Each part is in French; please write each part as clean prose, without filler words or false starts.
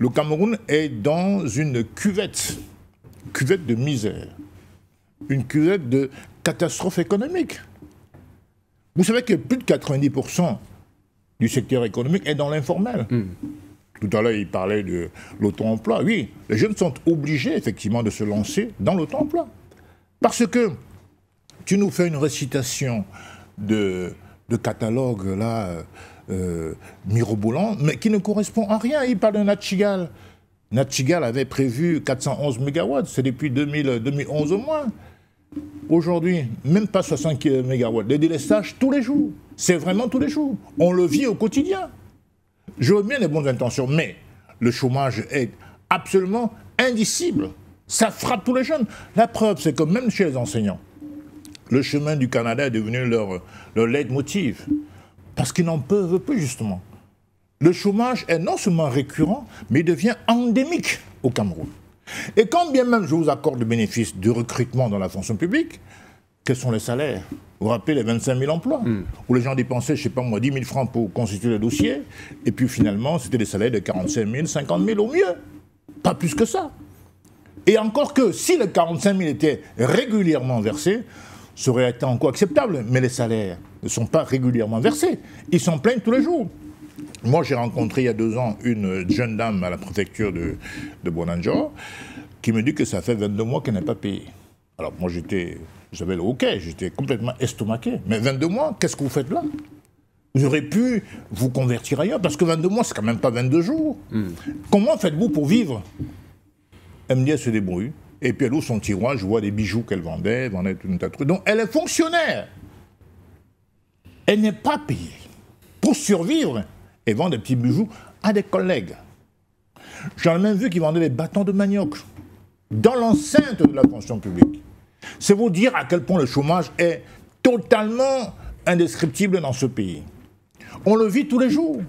Le Cameroun est dans une cuvette de misère, une cuvette de catastrophe économique. Vous savez que plus de 90% du secteur économique est dans l'informel. Tout à l'heure, il parlait de l'auto-emploi. Oui, les jeunes sont obligés, effectivement, de se lancer dans l'auto-emploi. Parce que tu nous fais une récitation de catalogue, là, mirobolant, mais qui ne correspond à rien. Il parle de Natchigal. Natchigal avait prévu 411 MW, c'est depuis 2011 au moins. Aujourd'hui, même pas 60 MW. Les délestages tous les jours. C'est vraiment tous les jours. On le vit au quotidien. Je veux bien les bonnes intentions, mais le chômage est absolument indicible. Ça frappe tous les jeunes. La preuve, c'est que même chez les enseignants, le chemin du Canada est devenu leur leitmotiv. Parce qu'ils n'en peuvent plus, justement. Le chômage est non seulement récurrent, mais il devient endémique au Cameroun. Et quand bien même je vous accorde le bénéfice du recrutement dans la fonction publique, quels sont les salaires? Vous vous rappelez les 25 000 emplois où les gens dépensaient, je ne sais pas moi, 10 000 francs pour constituer le dossier, et puis finalement, c'était des salaires de 45 000, 50 000 au mieux. Pas plus que ça. Et encore que, si les 45 000 étaient régulièrement versés, ça aurait été encore acceptable. Mais les salaires ne sont pas régulièrement versés. Ils s'en plaignent tous les jours. Moi, j'ai rencontré il y a 2 ans une jeune dame à la préfecture de Bonanjo qui me dit que ça fait 22 mois qu'elle n'est pas payée. Alors moi, j'avais le hoquet, j'étais complètement estomaqué. Mais 22 mois, qu'est-ce que vous faites là? Vous auriez pu vous convertir ailleurs, parce que 22 mois, c'est quand même pas 22 jours. Comment faites-vous pour vivre? Elle me dit, elle se débrouille. Et puis elle ouvre son tiroir, je vois des bijoux qu'elle vendait tout un tas de trucs. Donc elle est fonctionnaire. Elle n'est pas payée. Pour survivre, elle vend des petits bijoux à des collègues. J'en ai même vu qui vendaient des bâtons de manioc dans l'enceinte de la fonction publique. C'est vous dire à quel point le chômage est totalement indescriptible dans ce pays. On le vit tous les jours.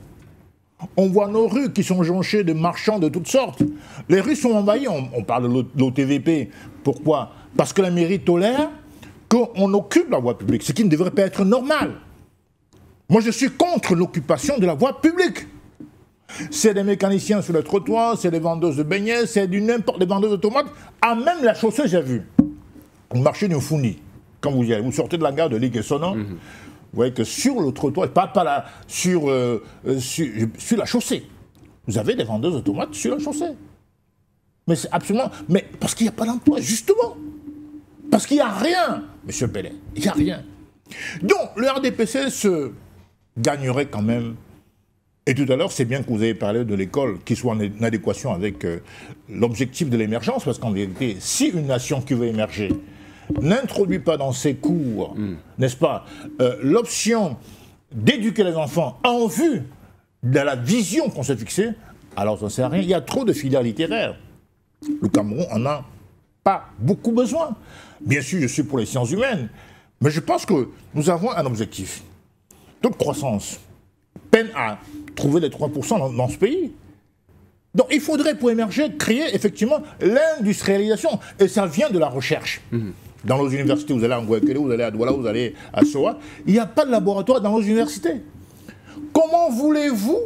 On voit nos rues qui sont jonchées de marchands de toutes sortes. Les rues sont envahies. On parle de l'OTVP. Pourquoi? Parce que la mairie tolère qu'on occupe la voie publique, ce qui ne devrait pas être normal. Moi, je suis contre l'occupation de la voie publique. C'est des mécaniciens sur le trottoir, c'est des vendeuses de beignets, c'est du n'importe des vendeuses de tomates. À même la chaussée, j'ai vu. Vous marchez d'une Founi. Quand vous y allez, vous sortez de la gare de Liguessono, vous voyez que sur le trottoir, pas là, sur la chaussée, vous avez des vendeuses de tomates sur la chaussée. Mais c'est absolument... Mais parce qu'il n'y a pas d'emploi, justement. Parce qu'il n'y a rien, M. Pellet. Il n'y a rien. Donc, le RDPC se gagnerait quand même. Et tout à l'heure, c'est bien que vous avez parlé de l'école qui soit en adéquation avec l'objectif de l'émergence, parce qu'en vérité, si une nation qui veut émerger n'introduit pas dans ses cours, n'est-ce pas, l'option d'éduquer les enfants en vue de la vision qu'on s'est fixée, alors ça ne sert à rien. Il y a trop de filières littéraires. Le Cameroun en a pas beaucoup besoin. Bien sûr, je suis pour les sciences humaines, mais je pense que nous avons un objectif. Toute croissance peine à trouver les 3% dans ce pays. Donc il faudrait, pour émerger, créer effectivement l'industrialisation. Et ça vient de la recherche. Dans nos universités, vous allez à Ngouekele, vous allez à Douala, vous allez à Soa, il n'y a pas de laboratoire dans nos universités. Comment voulez-vous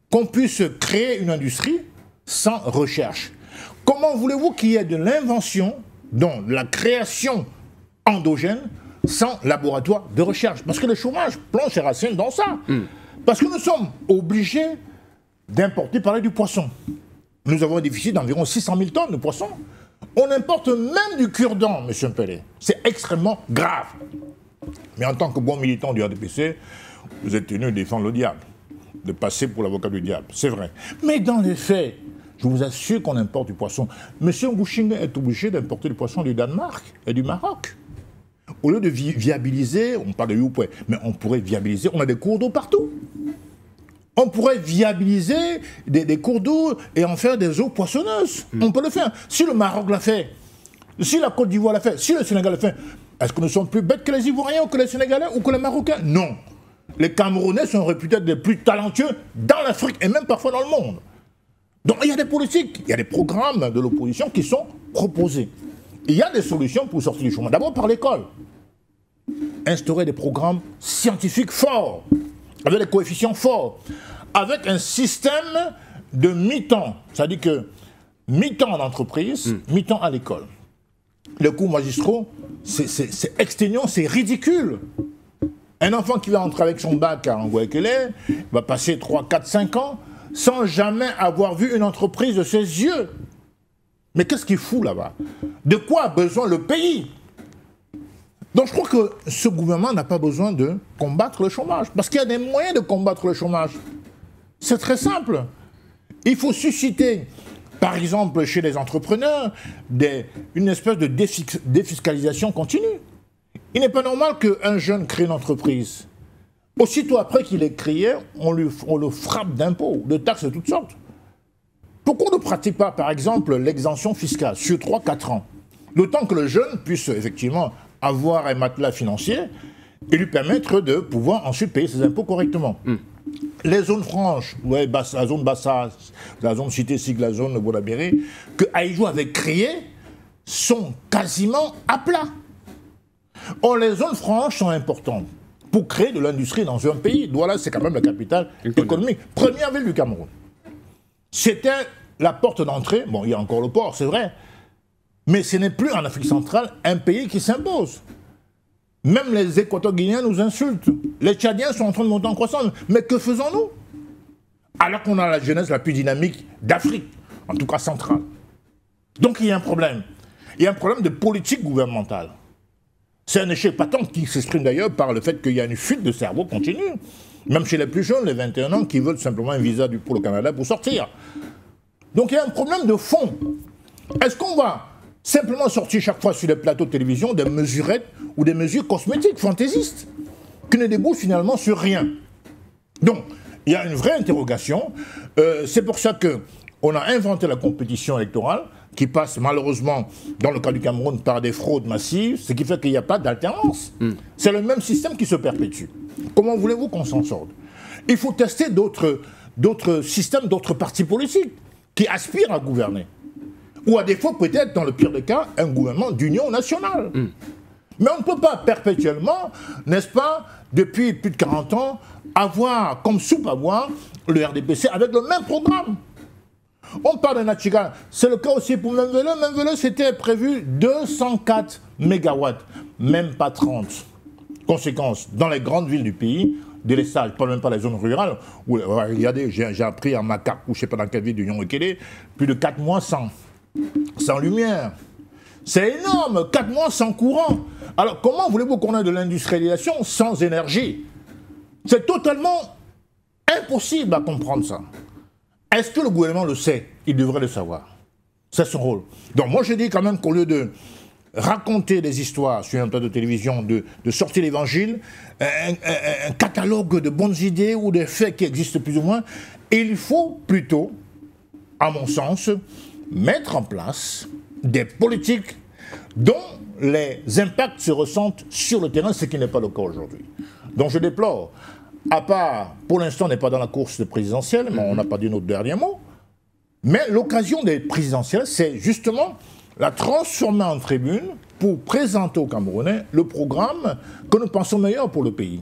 qu'on puisse créer une industrie sans recherche? Comment voulez-vous qu'il y ait de l'invention, donc de la création endogène, sans laboratoire de recherche? Parce que le chômage plonge ses racines dans ça. Parce que nous sommes obligés d'importer, par là, du poisson. Nous avons un déficit d'environ 600 000 tonnes de poisson. On importe même du cure-dent, M. Pellet. C'est extrêmement grave. Mais en tant que bon militant du RDPC, vous êtes tenu de défendre le diable, de passer pour l'avocat du diable, c'est vrai. Mais dans les faits, je vous assure qu'on importe du poisson. M. Ngouchingue est obligé d'importer du poisson du Danemark et du Maroc. Au lieu de viabiliser, on parle de Youpoué, mais on pourrait viabiliser, on a des cours d'eau partout. On pourrait viabiliser des cours d'eau et en faire des eaux poissonneuses. On peut le faire. Si le Maroc l'a fait, si la Côte d'Ivoire l'a fait, si le Sénégal l'a fait, est-ce que nous sommes plus bêtes que les Ivoiriens ou que les Sénégalais ou que les Marocains? Non. Les Camerounais sont réputés être les plus talentueux dans l'Afrique et même parfois dans le monde. Donc il y a des politiques, il y a des programmes de l'opposition qui sont proposés. Il y a des solutions pour sortir du chômage. D'abord par l'école. Instaurer des programmes scientifiques forts, avec des coefficients forts, avec un système de mi-temps, c'est-à-dire que mi-temps en entreprise, mi-temps à l'école. Les cours magistraux, c'est exténuant, c'est ridicule. Un enfant qui va entrer avec son bac à Angoekele va passer 3, 4, 5 ans sans jamais avoir vu une entreprise de ses yeux. Mais qu'est-ce qu'il fout là-bas? De quoi a besoin le pays? Donc je crois que ce gouvernement n'a pas besoin de combattre le chômage. Parce qu'il y a des moyens de combattre le chômage. C'est très simple. Il faut susciter, par exemple, chez les entrepreneurs, une espèce de défiscalisation continue. Il n'est pas normal qu'un jeune crée une entreprise. Aussitôt après qu'il est créé, on le frappe d'impôts, de taxes de toutes sortes. Pourquoi on ne pratique pas, par exemple, l'exemption fiscale sur 3-4 ans? Le temps que le jeune puisse effectivement avoir un matelas financier et lui permettre de pouvoir ensuite payer ses impôts correctement. Les zones franches, ouais, la zone Bassa, la zone Cité-Sig, la zone Boulabéré, que Aïdjo avait créées, sont quasiment à plat. Or, les zones franches sont importantes pour créer de l'industrie dans un pays. Douala, c'est quand même la capitale économique. Première ville du Cameroun. C'était la porte d'entrée. Bon, il y a encore le port, c'est vrai. Mais ce n'est plus en Afrique centrale un pays qui s'impose. Même les Équato-Guinéens nous insultent. Les Tchadiens sont en train de monter en croissance. Mais que faisons-nous? Alors qu'on a la jeunesse la plus dynamique d'Afrique, en tout cas centrale. Donc il y a un problème. Il y a un problème de politique gouvernementale. C'est un échec patent qui s'exprime d'ailleurs par le fait qu'il y a une fuite de cerveau continue. Même chez les plus jeunes, les 21 ans, qui veulent simplement un visa pour le Canada pour sortir. Donc il y a un problème de fond. Est-ce qu'on va simplement sortir chaque fois sur les plateaux de télévision des mesurettes ou des mesures cosmétiques, fantaisistes, qui ne débouchent finalement sur rien? Donc, il y a une vraie interrogation. C'est pour ça qu'on a inventé la compétition électorale, qui passe malheureusement, dans le cas du Cameroun, par des fraudes massives, ce qui fait qu'il n'y a pas d'alternance. C'est le même système qui se perpétue. Comment voulez-vous qu'on s'en sorte? Il faut tester d'autres systèmes, d'autres partis politiques qui aspirent à gouverner. Ou à défaut, peut-être, dans le pire des cas, un gouvernement d'union nationale. Mais on ne peut pas perpétuellement, n'est-ce pas, depuis plus de 40 ans, avoir comme soupe à boire le RDPC avec le même programme. On parle de Nachigal, c'est le cas aussi pour Memvele. Memvele, c'était prévu 204 mégawatts, même pas 30. Conséquence, dans les grandes villes du pays, délestage, je ne parle même pas des zones rurales, où regardez, j'ai appris à Macac, ou je ne sais pas dans quelle ville du Nyon-Ekele, plus de 4 mois sans lumière. C'est énorme, 4 mois sans courant. Alors comment voulez-vous qu'on ait de l'industrialisation sans énergie? C'est totalement impossible à comprendre ça. Est-ce que le gouvernement le sait? Il devrait le savoir. C'est son rôle. Donc moi je dis quand même qu'au lieu de raconter des histoires sur un plateau de télévision, de sortir l'évangile, un catalogue de bonnes idées ou des faits qui existent plus ou moins, il faut plutôt, à mon sens, mettre en place des politiques dont les impacts se ressentent sur le terrain, ce qui n'est pas le cas aujourd'hui. Donc je déplore, à part, pour l'instant on n'est pas dans la course présidentielle, mais on n'a pas dit notre dernier mot, mais l'occasion des présidentielles, c'est justement la transformer en tribune pour présenter aux Camerounais le programme que nous pensons meilleur pour le pays.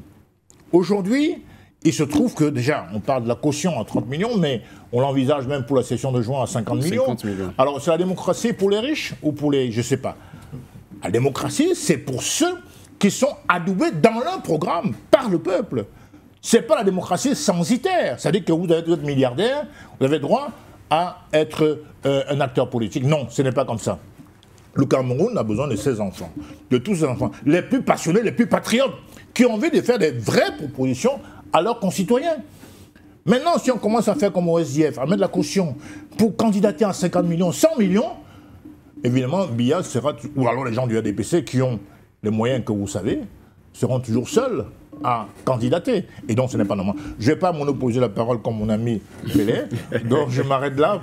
Aujourd'hui, il se trouve que déjà, on parle de la caution à 30 millions, mais on l'envisage même pour la session de juin à 50 millions. 50 millions. Alors, c'est la démocratie pour les riches ou pour les... je ne sais pas. La démocratie, c'est pour ceux qui sont adoubés dans leur programme par le peuple. Ce n'est pas la démocratie censitaire. C'est-à-dire que vous êtes milliardaire, vous avez droit à être un acteur politique. Non, ce n'est pas comme ça. Le Cameroun a besoin de ses enfants, de tous ses enfants, les plus passionnés, les plus patriotes, qui ont envie de faire des vraies propositions à leurs concitoyens. Maintenant, si on commence à faire comme au SDF, à mettre la caution pour candidater à 50 millions, 100 millions, évidemment, Biya sera, ou alors les gens du RDPC qui ont les moyens que vous savez, seront toujours seuls à candidater. Et donc, ce n'est pas normal. Je ne vais pas monopoliser la parole comme mon ami Pelé, donc je m'arrête là.